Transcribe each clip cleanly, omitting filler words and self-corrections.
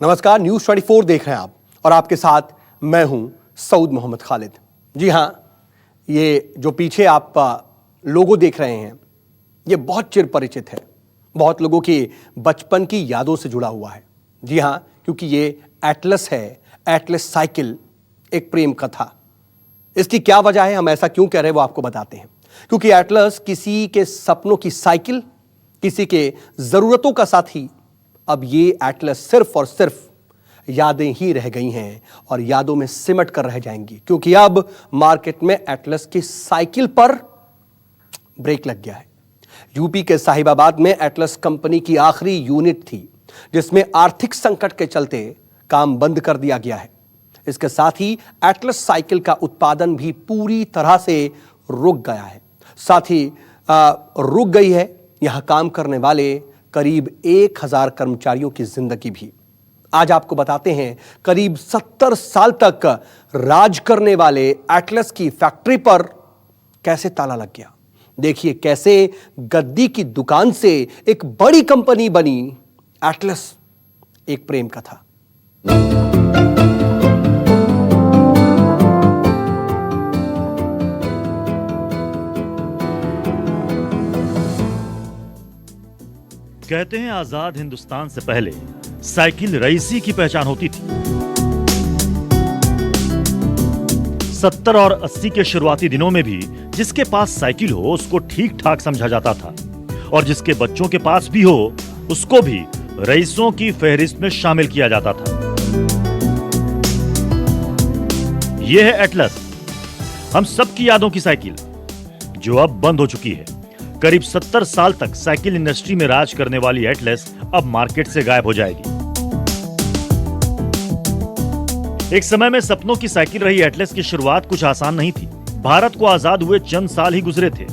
नमस्कार, न्यूज़ 24 देख रहे हैं आप और आपके साथ मैं हूं सऊद मोहम्मद खालिद। जी हां, ये जो पीछे आप लोगो देख रहे हैं ये बहुत चिर परिचित है, बहुत लोगों की बचपन की यादों से जुड़ा हुआ है। जी हां, क्योंकि ये एटलस है, एटलस साइकिल, एक प्रेम कथा। इसकी क्या वजह है, हम ऐसा क्यों कह रहे हैं वो आपको बताते हैं। क्योंकि एटलस किसी के सपनों की साइकिल, किसी के जरूरतों का साथी। अब ये एटलस सिर्फ और सिर्फ यादें ही रह गई हैं और यादों में सिमट कर रह जाएंगी, क्योंकि अब मार्केट में एटलस की साइकिल पर ब्रेक लग गया है। यूपी के साहिबाबाद में एटलस कंपनी की आखिरी यूनिट थी जिसमें आर्थिक संकट के चलते काम बंद कर दिया गया है। इसके साथ ही एटलस साइकिल का उत्पादन भी पूरी तरह से रुक गया है। साथ ही रुक गई है यहां काम करने वाले करीब 1000 कर्मचारियों की जिंदगी भी। आज आपको बताते हैं करीब 70 साल तक राज करने वाले एटलस की फैक्ट्री पर कैसे ताला लग गया। देखिए कैसे गद्दी की दुकान से एक बड़ी कंपनी बनी एटलस, एक प्रेम कथा। कहते हैं आजाद हिंदुस्तान से पहले साइकिल रईसी की पहचान होती थी। 70 और 80 के शुरुआती दिनों में भी जिसके पास साइकिल हो उसको ठीक ठाक समझा जाता था और जिसके बच्चों के पास भी हो उसको भी रईसों की फहरिस्त में शामिल किया जाता था। यह है एटलस, हम सबकी यादों की साइकिल, जो अब बंद हो चुकी है। करीब 70 साल तक साइकिल इंडस्ट्री में राज करने वाली एटलस अब मार्केट से गायब हो जाएगी। एक समय में सपनों की साइकिल रही एटलस की शुरुआत कुछ आसान नहीं थी। भारत को आजाद हुए चंद साल ही गुजरे थे।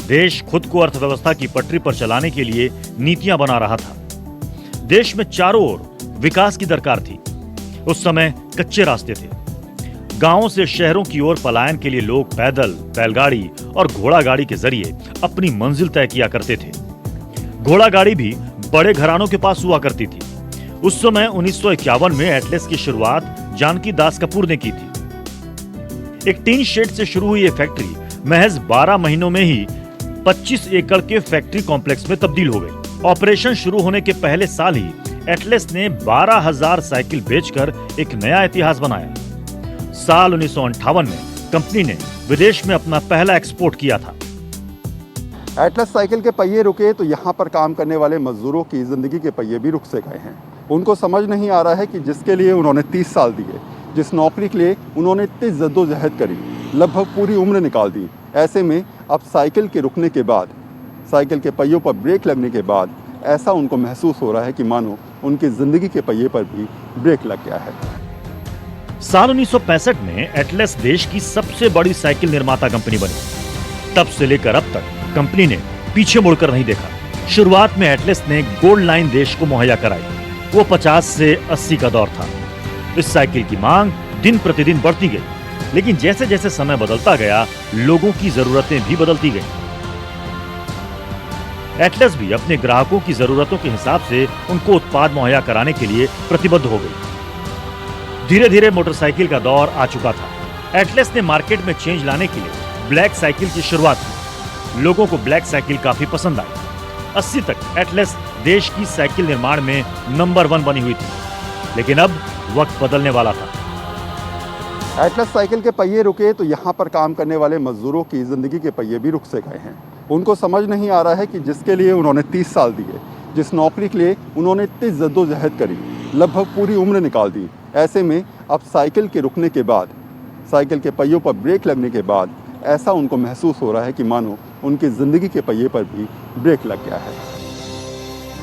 देश खुद को अर्थव्यवस्था की पटरी पर चलाने के लिए नीतियां बना रहा था। देश में चारों ओर विकास की दरकार थी। उस समय कच्चे रास्ते थे। गांवों से शहरों की ओर पलायन के लिए लोग पैदल, बैलगाड़ी और घोड़ा गाड़ी के जरिए अपनी मंजिल तय किया करते थे। घोड़ा गाड़ी भी बड़े घरानों के पास हुआ करती थी। उस समय 1951 में एटलस की शुरुआत जानकी दास कपूर ने की थी। एक टीन शेड से शुरू हुई ये फैक्ट्री महज 12 महीनों में ही 25 एकड़ के फैक्ट्री कॉम्प्लेक्स में तब्दील हो गई। ऑपरेशन शुरू होने के पहले साल ही एटलस ने 12,000 साइकिल बेचकर एक नया इतिहास बनाया। साल 1958 में कंपनी ने विदेश में अपना पहला एक्सपोर्ट किया था। एटलस साइकिल के पहिए रुके तो यहाँ पर काम करने वाले मजदूरों की जिंदगी के पहिए भी रुक से गए हैं। उनको समझ नहीं आ रहा है कि जिसके लिए उन्होंने 30 साल दिए, जिस नौकरी के लिए उन्होंने इतनी जद्दोजहद करी, लगभग पूरी उम्र निकाल दी, ऐसे में अब साइकिल के रुकने के बाद, साइकिल के पहियों पर ब्रेक लगने के बाद ऐसा उनको महसूस हो रहा है कि मानो उनकी जिंदगी के पहिए पर भी ब्रेक लग गया है। साल 1965 में एटलस देश की सबसे बड़ी साइकिल निर्माता कंपनी बनी। तब से लेकर अब तक कंपनी ने पीछे मुड़कर नहीं देखा। शुरुआत में एटलस ने गोल्ड लाइन देश को मुहैया कराई। वो 50 से 80 का दौर था। इस साइकिल की मांग दिन प्रतिदिन बढ़ती गई, लेकिन जैसे जैसे समय बदलता गया लोगों की जरूरतें भी बदलती गईं। एटलस भी अपने ग्राहकों की जरूरतों के हिसाब से उनको उत्पाद मुहैया कराने के लिए प्रतिबद्ध हो गई। धीरे धीरे मोटरसाइकिल का दौर आ चुका था। एटलस ने मार्केट में चेंज लाने के लिए ब्लैक साइकिल की शुरुआत की। लोगों को ब्लैक साइकिल काफी पसंद आई। 80 तक एटलस देश की साइकिल निर्माण में नंबर 1 बनी हुई थी, लेकिन अब वक्त बदलने वाला था। एटलस साइकिल के पहिए रुके तो यहाँ पर काम करने वाले मजदूरों की जिंदगी के पहिए भी रुक से गए हैं। उनको समझ नहीं आ रहा है कि जिसके लिए उन्होंने 30 साल दिए, जिस नौकरी के लिए उन्होंने इतनी जद्दोजहद करी, लगभग पूरी उम्र निकाल दी, ऐसे में अब साइकिल के रुकने के बाद, साइकिल के पहियों पर ब्रेक लगने के बाद ऐसा उनको महसूस हो रहा है कि मानो उनकी जिंदगी के पहिए पर भी ब्रेक लग गया है।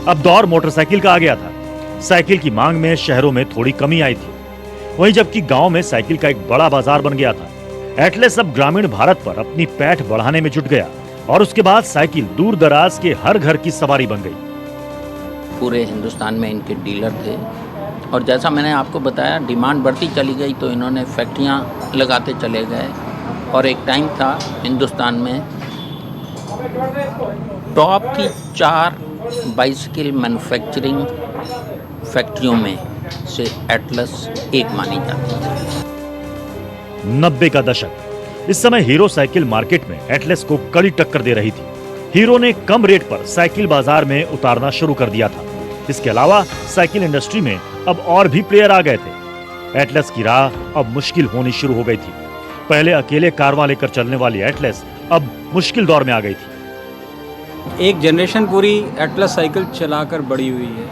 अब दौर मोटरसाइकिल का आ गया था। साइकिल की मांग में शहरों में थोड़ी कमी आई थी, वहीं जबकि गांव में साइकिल का एक बड़ा बाजार बन गया था। एटलस अब ग्रामीण भारत पर अपनी पैठ बढ़ाने में जुट गया और उसके बाद साइकिल दूर दराज के हर घर की सवारी बन गई। पूरे हिंदुस्तान में इनके डीलर थे और जैसा मैंने आपको बताया डिमांड बढ़ती चली गई तो इन्होंने फैक्ट्रियां लगाते चले गए और एक टाइम था हिंदुस्तान में टॉप की 4 बाइसिकल मैन्युफैक्चरिंग फैक्ट्रियों में से एटलस एक मानी जाती है। 90 का दशक, इस समय हीरो साइकिल मार्केट में एटलस को कड़ी टक्कर दे रही थी। हीरो ने कम रेट पर साइकिल बाजार में उतारना शुरू कर दिया था। इसके अलावा साइकिल इंडस्ट्री में अब और भी प्लेयर आ गए थे। एटलस की राह अब मुश्किल होनी शुरू हो गई थी। पहले अकेले कारवां लेकर चलने वाली एटलस अब मुश्किल दौर में आ गई थी। एक जनरेशन पूरी एटलस साइकिल चलाकर बड़ी हुई है,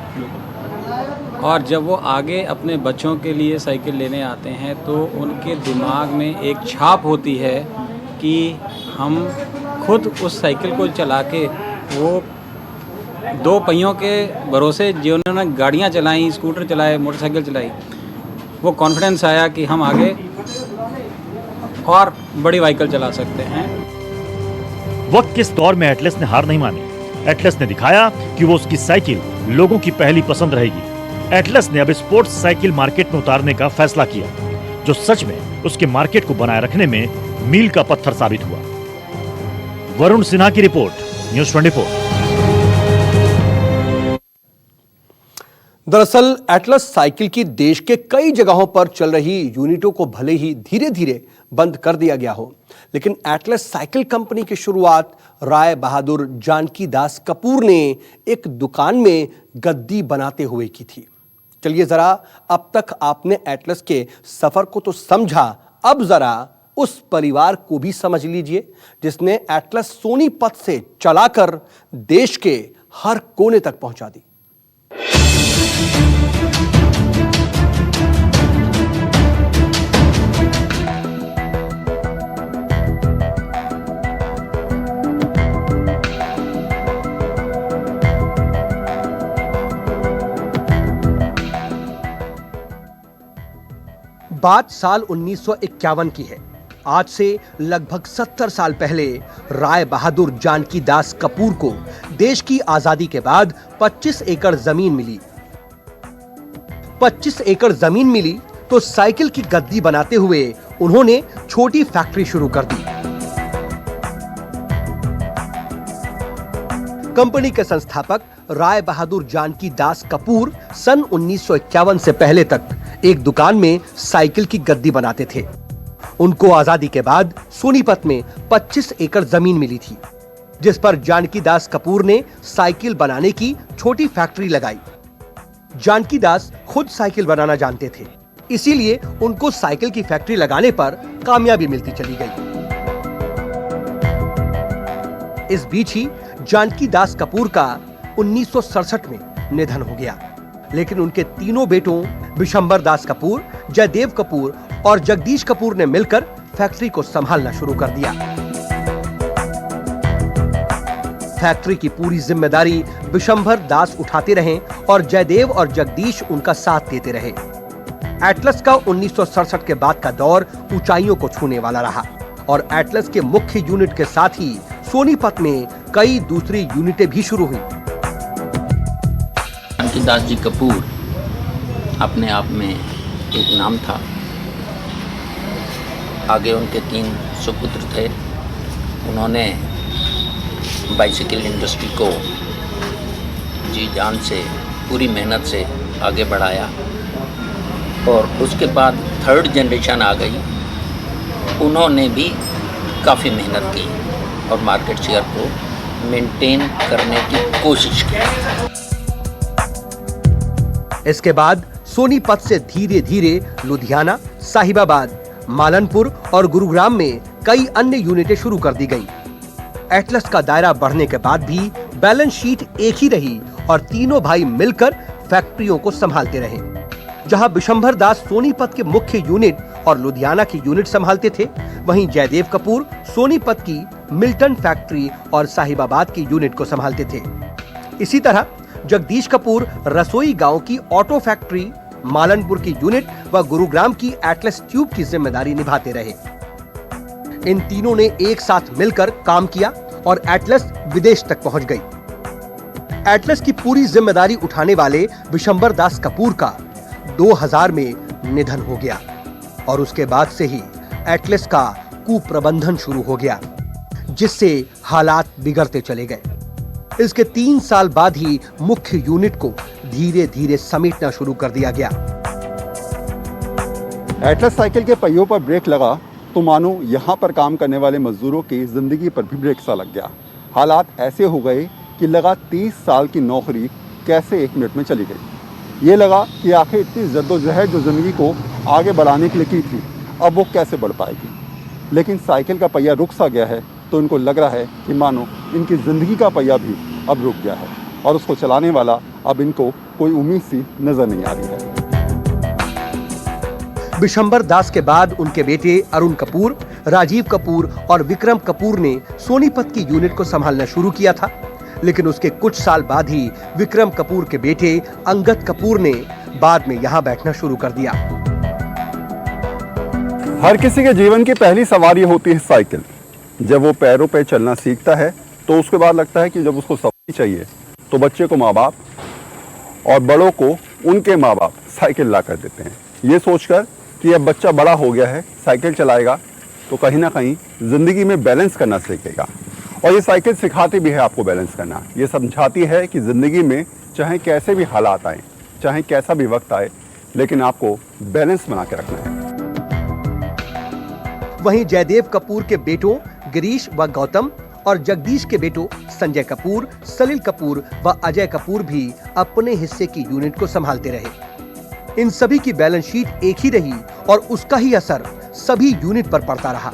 और जब वो आगे अपने बच्चों के लिए साइकिल लेने आते हैं तो उनके दिमाग में एक छाप होती है कि हम खुद उस साइकिल को चला के, वो दो पहियों के भरोसे जिन्होंने गाड़ियाँ चलाई, स्कूटर चलाए, मोटरसाइकिल चलाई, वो कॉन्फिडेंस आया कि हम आगे और बड़ी व्हीकल चला सकते हैं। वक्त के इस दौर में एटलस ने हार नहीं मानी। एटलस ने दिखाया कि वो उसकी साइकिल लोगों की पहली पसंद रहेगी। एटलस ने अब स्पोर्ट्स साइकिल मार्केट में उतारने का फैसला किया, जो सच में उसके मार्केट को बनाए रखने में मील का पत्थर साबित हुआ। वरुण सिन्हा की रिपोर्ट, न्यूज़ 24। दरअसल एटलस साइकिल की देश के कई जगहों पर चल रही यूनिटों को भले ही धीरे धीरे बंद कर दिया गया हो, लेकिन एटलस साइकिल कंपनी की शुरुआत राय बहादुर जानकी दास कपूर ने एक दुकान में गद्दी बनाते हुए की थी। चलिए जरा अब तक आपने एटलस के सफर को तो समझा, अब जरा उस परिवार को भी समझ लीजिए जिसने एटलस सोनीपत से चलाकर देश के हर कोने तक पहुंचा दी। बात साल 1951 की है। आज से लगभग 70 साल पहले राय बहादुर जानकी दास कपूर को देश की आजादी के बाद 25 एकड़ जमीन मिली। 25 एकड़ जमीन मिली तो साइकिल की गद्दी बनाते हुए उन्होंने छोटी फैक्ट्री शुरू कर दी। कंपनी के संस्थापक राय बहादुर जानकी दास कपूर सन 1951 से पहले तक एक दुकान में साइकिल की गद्दी बनाते थे। उनको आजादी के बाद सोनीपत में 25 एकड़ जमीन मिली थी, जिस पर जानकी दास कपूर ने साइकिल बनाने की छोटी फैक्ट्री लगाई। जानकी दास खुद साइकिल बनाना जानते थे, इसीलिए उनको साइकिल की फैक्ट्री लगाने पर कामयाबी मिलती चली गई। इस बीच ही जानकी दास कपूर का 1967 में निधन हो गया, लेकिन उनके तीनों बेटों बिशंबर दास कपूर, जयदेव कपूर और जगदीश कपूर ने मिलकर फैक्ट्री को संभालना शुरू कर दिया। फैक्ट्री की पूरी जिम्मेदारी बिशंबर दास उठाते रहे और जयदेव और जगदीश उनका साथ देते रहे। एटलस का 1967 के बाद का दौर ऊंचाइयों को छूने वाला रहा और एटलस के मुख्य यूनिट के साथ ही सोनीपत में कई दूसरी यूनिटें भी शुरू हुई। जानकी दास जी कपूर अपने आप में एक नाम था। आगे उनके 3 सुपुत्र थे। उन्होंने बाइसिकल इंडस्ट्री को जी जान से, पूरी मेहनत से आगे बढ़ाया और उसके बाद 3rd जनरेशन आ गई। उन्होंने भी काफ़ी मेहनत की और मार्केट शेयर को मेंटेन करने की कोशिश की। इसके बाद सोनीपत से धीरे धीरे लुधियाना, साहिबाबाद, मालनपुर और गुरुग्राम में कई अन्य यूनिटें शुरू कर दी गई। एटलस का दायरा बढ़ने के बाद भी बैलेंस शीट एक ही रही और तीनों भाई मिलकर फैक्ट्रियों को संभालते रहे। जहां बिशंबर दास सोनीपत के मुख्य यूनिट और लुधियाना की यूनिट संभालते थे, वहीं जयदेव कपूर सोनीपत की मिल्टन फैक्ट्री और साहिबाबाद की यूनिट को संभालते थे। इसी तरह जगदीश कपूर रसोई गांव की ऑटो फैक्ट्री, मालनपुर की यूनिट व गुरुग्राम की एटलस ट्यूब की जिम्मेदारी निभाते रहे। इन तीनों ने एक साथ मिलकर काम किया और एटलस विदेश तक पहुंच गई। एटलस की पूरी जिम्मेदारी उठाने वाले बिशंबर दास कपूर का 2000 में निधन हो गया और उसके बाद से ही एटलस का कुप्रबंधन शुरू हो गया, जिससे हालात बिगड़ते चले गए। इसके 3 साल बाद ही मुख्य यूनिट को धीरे धीरे समेटना शुरू कर दिया गया। एटलस साइकिल के पहियों पर ब्रेक लगा तो मानो यहाँ पर काम करने वाले मजदूरों की ज़िंदगी पर भी ब्रेक सा लग गया। हालात ऐसे हो गए कि लगा 30 साल की नौकरी कैसे 1 मिनट में चली गई। ये लगा कि आखिर इतनी जद्दोजहद जो ज़िंदगी को आगे बढ़ाने के लिए की थी, अब वो कैसे बढ़ पाएगी। लेकिन साइकिल का पहिया रुक सा गया है तो इनको लग रहा है कि मानो इनकी ज़िंदगी का पहिया भी अब रुक गया है और उसको चलाने वाला अब इनको कोई उम्मीद सी नज़र नहीं आ रही है। बिशंबर दास के बाद उनके बेटे अरुण कपूर, राजीव कपूर और विक्रम कपूर ने सोनीपत की यूनिट को संभालना शुरू किया था, लेकिन उसके कुछ साल बाद ही विक्रम कपूर के बेटे अंगद कपूर ने बाद में यहां बैठना शुरू कर दिया। हर किसी के जीवन की पहली सवारी होती है साइकिल। जब वो पैरों पे चलना सीखता है तो उसके बाद लगता है कि जब उसको सवारी चाहिए तो बच्चे को माँ बाप और बड़ों को उनके माँ बाप साइकिल ला कर देते हैं, ये सोचकर कि अब बच्चा बड़ा हो गया है, साइकिल चलाएगा तो कहीं ना कहीं ज़िंदगी में बैलेंस करना सीखेगा। और ये साइकिल सिखाती भी है आपको बैलेंस करना। ये समझाती है कि ज़िंदगी में चाहे कैसे भी हालात आए, चाहे कैसा भी वक्त आए, लेकिन आपको बैलेंस बना के रखना है। वहीं जयदेव कपूर के बेटों गिरीश व गौतम और जगदीश के बेटों संजय कपूर, सलील कपूर व अजय कपूर भी अपने हिस्से की यूनिट को संभालते रहे। इन सभी की बैलेंस शीट एक ही रही और उसका ही असर सभी यूनिट पर पड़ता रहा।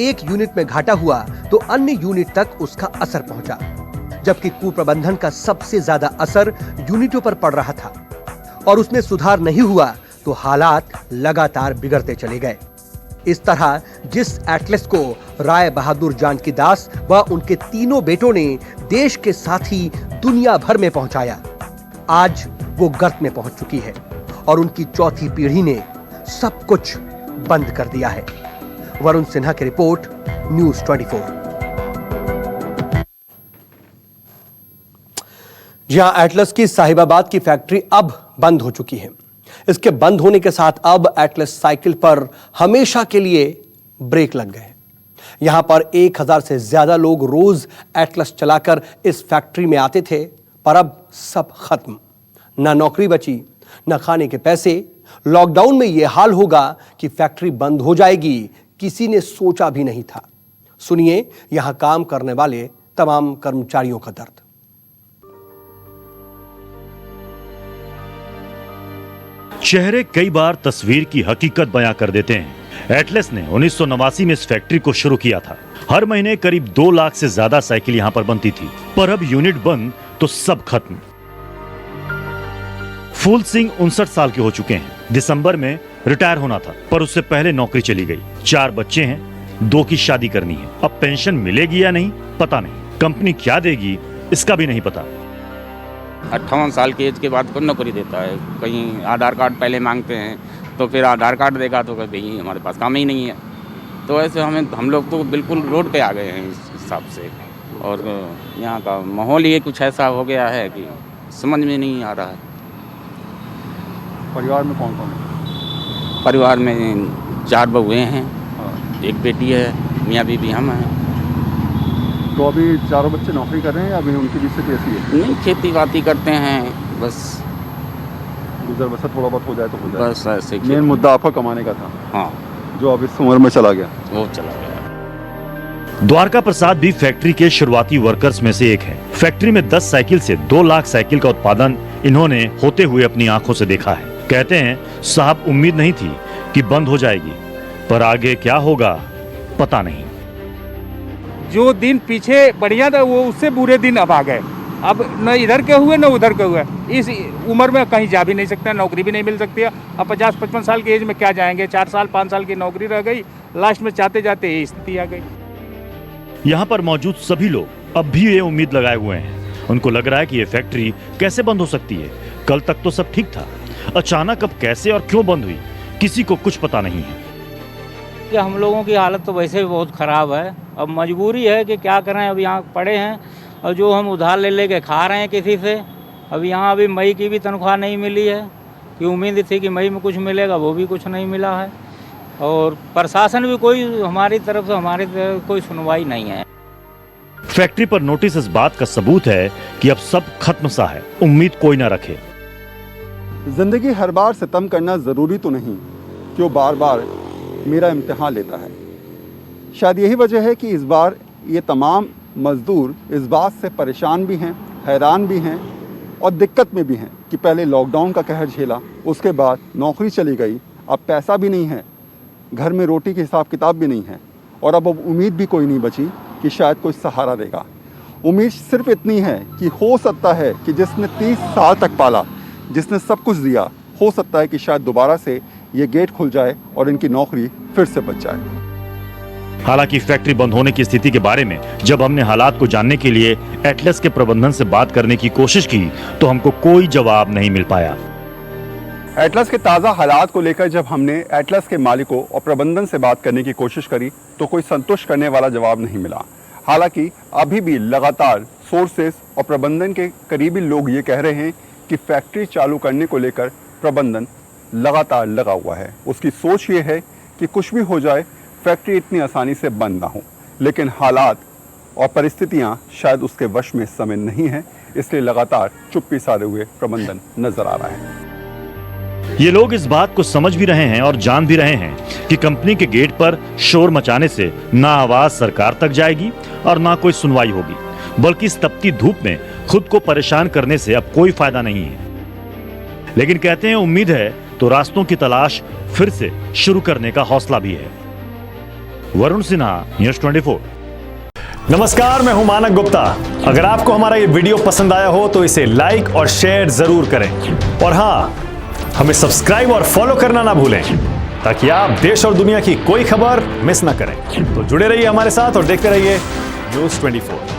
एक यूनिट में घाटा हुआ तो अन्य यूनिट तक उसका असर पहुंचा, जबकि कुप्रबंधन का सबसे ज्यादा असर यूनिटों पर पड़ रहा था और उसमें सुधार नहीं हुआ तो हालात लगातार बिगड़ते चले गए। इस तरह जिस एटलस को राय बहादुर जानकी दास व उनके तीनों बेटों ने देश के साथ ही दुनिया भर में पहुंचाया, आज वो गर्त में पहुंच चुकी है और उनकी चौथी पीढ़ी ने सब कुछ बंद कर दिया है। वरुण सिन्हा की रिपोर्ट, न्यूज़ 24। जी हां, एटलस की साहिबाबाद की फैक्ट्री अब बंद हो चुकी है। इसके बंद होने के साथ अब एटलस साइकिल पर हमेशा के लिए ब्रेक लग गए। यहां पर 1000 से ज्यादा लोग रोज एटलस चलाकर इस फैक्ट्री में आते थे, पर अब सब खत्म। ना नौकरी बची, ना खाने के पैसे। लॉकडाउन में यह हाल होगा कि फैक्ट्री बंद हो जाएगी, किसी ने सोचा भी नहीं था। सुनिए यहां काम करने वाले तमाम कर्मचारियों का दर्द। चेहरे कई बार तस्वीर की हकीकत बयां कर देते हैं। एटलस ने 1989 में इस फैक्ट्री को शुरू किया था। हर महीने करीब 2 लाख से ज्यादा साइकिल यहां पर बनती थी, पर अब यूनिट बंद तो सब खत्म। फूल सिंह 59 साल के हो चुके हैं। दिसंबर में रिटायर होना था, पर उससे पहले नौकरी चली गई। 4 बच्चे हैं, 2 की शादी करनी है। अब पेंशन मिलेगी या नहीं पता नहीं, कंपनी क्या देगी इसका भी नहीं पता। 58 साल की एज के बाद कौन नौकरी देता है। कहीं आधार कार्ड पहले मांगते हैं तो फिर आधार कार्ड देगा तो भाई हमारे पास काम ही नहीं है। तो ऐसे हम लोग तो बिल्कुल रोड पे आ गए हैं इस हिसाब से। और यहाँ का माहौल ये कुछ ऐसा हो गया है कि समझ में नहीं आ रहा है। परिवार में कौन कौन है? परिवार में 4 बहुएँ हैं, एक बेटी है, मियाँ बीबी हम हैं। तो अभी चारों बच्चे नौकरी कर रहे हैं या अभी उनकी भी स्थिति ऐसी है? नहीं, खेती बाती करते हैं, बस गुजर बसर थोड़ा बहुत हो जाए तो हो जाए। बस ऐसे। मेन मुद्दा आपका कमाने का था, हाँ, जो अब इस उम्र में चला गया। वो चला गया। द्वारका प्रसाद भी फैक्ट्री के शुरुआती वर्कर्स में से एक है। फैक्ट्री में 10 साइकिल से 2 लाख साइकिल का उत्पादन इन्होंने होते हुए अपनी आंखों से देखा है। कहते हैं साहब उम्मीद नहीं थी कि बंद हो जाएगी, पर आगे क्या होगा पता नहीं। जो दिन पीछे बढ़िया था वो उससे बुरे दिन अब आ गए। अब न इधर के हुए न उधर के हुए। इस उम्र में कहीं जा भी नहीं सकते, नौकरी भी नहीं मिल सकती है। अब 50-55 साल की एज में क्या जाएंगे? 4 साल 5 साल की नौकरी रह गई, लास्ट में चाहते जाते ये स्थिति आ गई। यहाँ पर मौजूद सभी लोग अब भी ये उम्मीद लगाए हुए हैं। उनको लग रहा है कि ये फैक्ट्री कैसे बंद हो सकती है। कल तक तो सब ठीक था, अचानक अब कैसे और क्यों बंद हुई किसी को कुछ पता नहीं है। कि हम लोगों की हालत तो वैसे भी बहुत ख़राब है। अब मजबूरी है कि क्या करें, अब यहाँ पड़े हैं और जो हम उधार ले लेके खा रहे हैं किसी से। अब यहाँ अभी मई की भी तनख्वाह नहीं मिली है कि उम्मीद थी कि मई में कुछ मिलेगा, वो भी कुछ नहीं मिला है। और प्रशासन भी कोई हमारी तरफ से कोई सुनवाई नहीं है। फैक्ट्री पर नोटिस इस बात का सबूत है कि अब सब खत्म सा है, उम्मीद कोई ना रखे। जिंदगी हर बार सितम करना ज़रूरी तो नहीं, कि वो बार बार मेरा इम्तिहान लेता है। शायद यही वजह है कि इस बार ये तमाम मज़दूर इस बात से परेशान भी हैं, हैरान भी हैं और दिक्कत में भी हैं कि पहले लॉकडाउन का कहर झेला, उसके बाद नौकरी चली गई, अब पैसा भी नहीं है, घर में रोटी के हिसाब किताब भी नहीं है और अब उम्मीद भी कोई नहीं बची कि शायद कोई सहारा देगा। उम्मीद सिर्फ इतनी है कि हो सकता है कि जिसने 30 साल तक पाला, जिसने सब कुछ दिया, हो सकता है कि शायद दोबारा से ये गेट खुल जाए और इनकी नौकरी फिर से बच जाए। हालांकि फैक्ट्री बंद होने की स्थिति के बारे में जब हमने हालात को जानने के लिए एटलस के प्रबंधन से बात करने की कोशिश की तो हमको कोई जवाब नहीं मिल पाया। एटलस के ताज़ा हालात को लेकर जब हमने एटलस के मालिकों और प्रबंधन से बात करने की कोशिश करी तो कोई संतुष्ट करने वाला जवाब नहीं मिला। हालांकि अभी भी लगातार सोर्सेस और प्रबंधन के करीबी लोग ये कह रहे हैं कि फैक्ट्री चालू करने को लेकर प्रबंधन लगातार लगा हुआ है। उसकी सोच ये है कि कुछ भी हो जाए, फैक्ट्री इतनी आसानी से बंद ना हो, लेकिन हालात और परिस्थितियां शायद उसके वश में इस समय नहीं है, इसलिए लगातार चुप्पी साधे हुए प्रबंधन नजर आ रहा है। ये लोग इस बात को समझ भी रहे हैं और जान भी रहे हैं कि कंपनी के गेट पर शोर मचाने से ना आवाज सरकार तक जाएगी और ना कोई सुनवाई होगी, बल्कि इस तपती धूप में खुद को परेशान करने से अब कोई फायदा नहीं है। लेकिन कहते हैं उम्मीद है तो रास्तों की तलाश फिर से शुरू करने का हौसला भी है। वरुण सिन्हा, न्यूज़ 24। नमस्कार, मैं हूं मानक गुप्ता। अगर आपको हमारा ये वीडियो पसंद आया हो तो इसे लाइक और शेयर जरूर करें और हाँ, हमें सब्सक्राइब और फॉलो करना ना भूलें ताकि आप देश और दुनिया की कोई खबर मिस ना करें। तो जुड़े रहिए हमारे साथ और देखते रहिए न्यूज़ 24।